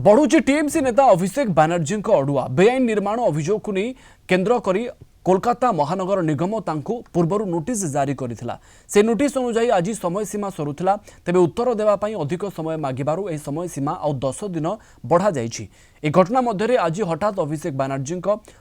बढ़ुची TMC नेता अभिषेक बानर्जी अड़ुआ बेआईन निर्माण अभियोग को नहीं केन्द्र करी कोलकाता महानगर निगम तांको पूर्वर नोटिस जारी करथिला। से नोटिस अनुसार आज समय सीमा सरुथिला, तेबे उत्तर देवाई अधिक समय मागिबारु एही समय सीमा आ 10 दिन बढ़ा जाइछि। ए घटना मध्य आज हठात अभिषेक बानर्जी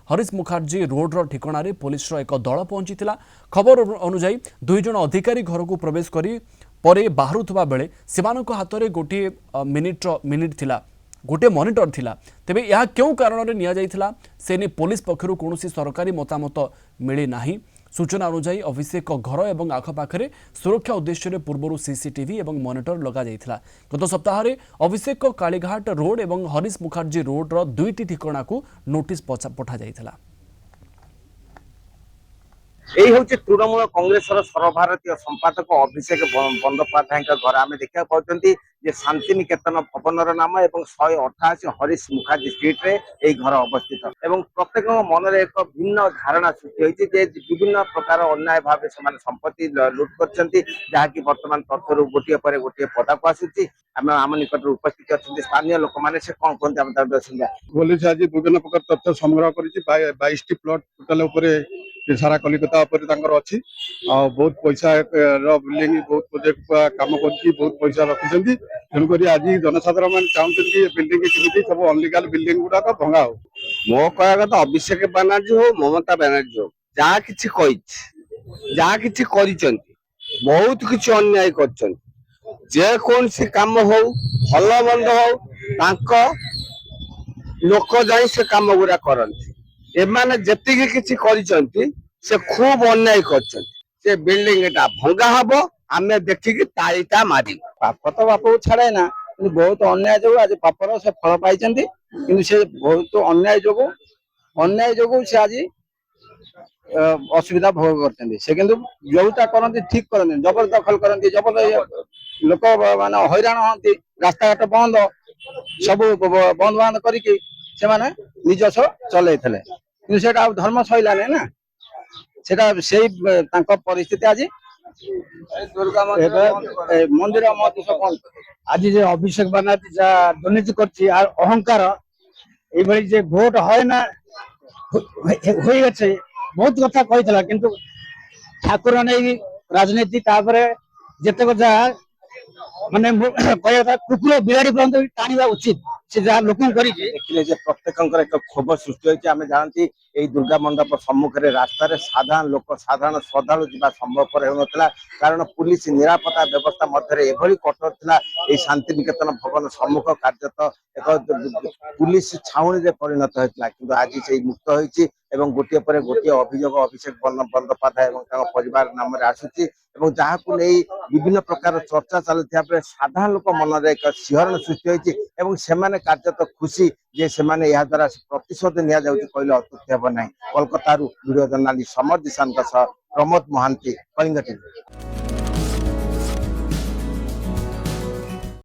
हरीश मुखर्जी रोड्र ठिकाण पुलिस एक दल पहुंचीथिला। खबर अनुसार 2 जन अधिकारी घर को प्रवेश करी परे बाहरुथबा बेले सेमानक हाथ गोटे मिनिट थिला, गोटे मॉनिटर थिला। तेबे यह क्यों कारण निया जाइथिला से ने पुलिस पक्षरु कोनोसी सरकारी मतामत मिली नाही। सूचना अनुसार अभिषेक घर और आखपाखे सुरक्षा उद्देश्य पूर्व सीसीटीवी और मॉनिटर लगा जाइथिला। गत सप्ताह अभिषेक कालीघाट रोड और हरीश मुखर्जी रोड्र 2टी ठिकाणा को नोटिस पठा जाइथिला। यही हूँ तृणमूल कांग्रेस सर्वभारतीय संपादक अभिषेक बंदोपाध्याय घर आम देखा पाँच शांति निकेतन भवन नाम और 188 हरीश मुखर्जी स्ट्रीट रे यही घर अवस्थित एवं प्रत्येक मन में एक भिन्न धारणा सृष्टि होती विभिन्न प्रकार अन्याय भाव से संपत्ति लुट कर बर्तमान तथ्य गोटे पर गोटे पदा को आसूची आम निकट उपस्थित अच्छा स्थानीय लोक मैंने से कौन कहते पुलिस आज विभिन्न प्रकार तथ्य संग्रह कर 22 प्लॉट टोटाल सारा कलिकता अच्छी बहुत पैसा बिल्डिंग बहुत प्रोजेक्ट काम कर बहुत पैसा रखिंट तेणुक आज जनसाधारण मैंने चाहते बिल्डिंग केमी सब अनलिगाल बिल्डिंग गुड़ाक भंगा हो। मो कह कथा अभिषेक बानर्जी हो ममता बानर्जी हो जहाँ कि बहुत किसी अन्याय कर काम हो भल मंद हो लोक जाई से काम गुड़ा करती एमाने जतिकी किछि करिसंती से खूब अन्याय कर बिल्डिंग भंगा हम आम देखिकी तालीटा मारी पाप तो बाप को छाड़े ना बहुत अन्याय जो आज पापर से फल पाई से बहुत अन्याय जो से आज असुविधा भोग करते जोटा करती ठीक करते जबरदखल करती जबर लोक मान हैरान हमें रास्ता घाट बंद सब बंद बांध करके निजस्व चल धर्म सैलानी ना से परिस्थिति आज मंदिर आज अभिषेक बानर्जी दुर्नीति कर अहंकार ये भोट है ना हो गए बहुत कथा कही किंतु ठाकुर नहीं राजनीति जितक जहाँ माने कह कुकुर बिलाड़ी पर्यंत टाणा उचित से जहाँ लोक देखिले प्रत्येक एक क्षोभ सृष्टि होती आम जानती यही दुर्गा मंडप सम्मुख में रास्तार साधारण लोक साधारण श्रद्धालु जावा संभवपर होता कारण पुलिस निरापत्ता व्यवस्था मध्य एभली कठोर था। यही शांति निकेतन भवन सम्मुख कार्यत एक पुलिस छाउणी परिणत होता कि आज से मुक्त होती गोटे पर गोटे अभियोग अभिषेक बंदोपाध्याय और परिवार नाम आसूची जहाँ को नहीं विभिन्न प्रकार चर्चा चलता साधारण लोक मन में एक शिहरण सृष्टि होती से कार्यत खुशी जे से द्वारा प्रतिशोध नि कहले अत्युक्ति हेब नहीं। Kolkata video journalist summer दिशान Pramod Mahanti, Kalinga TV.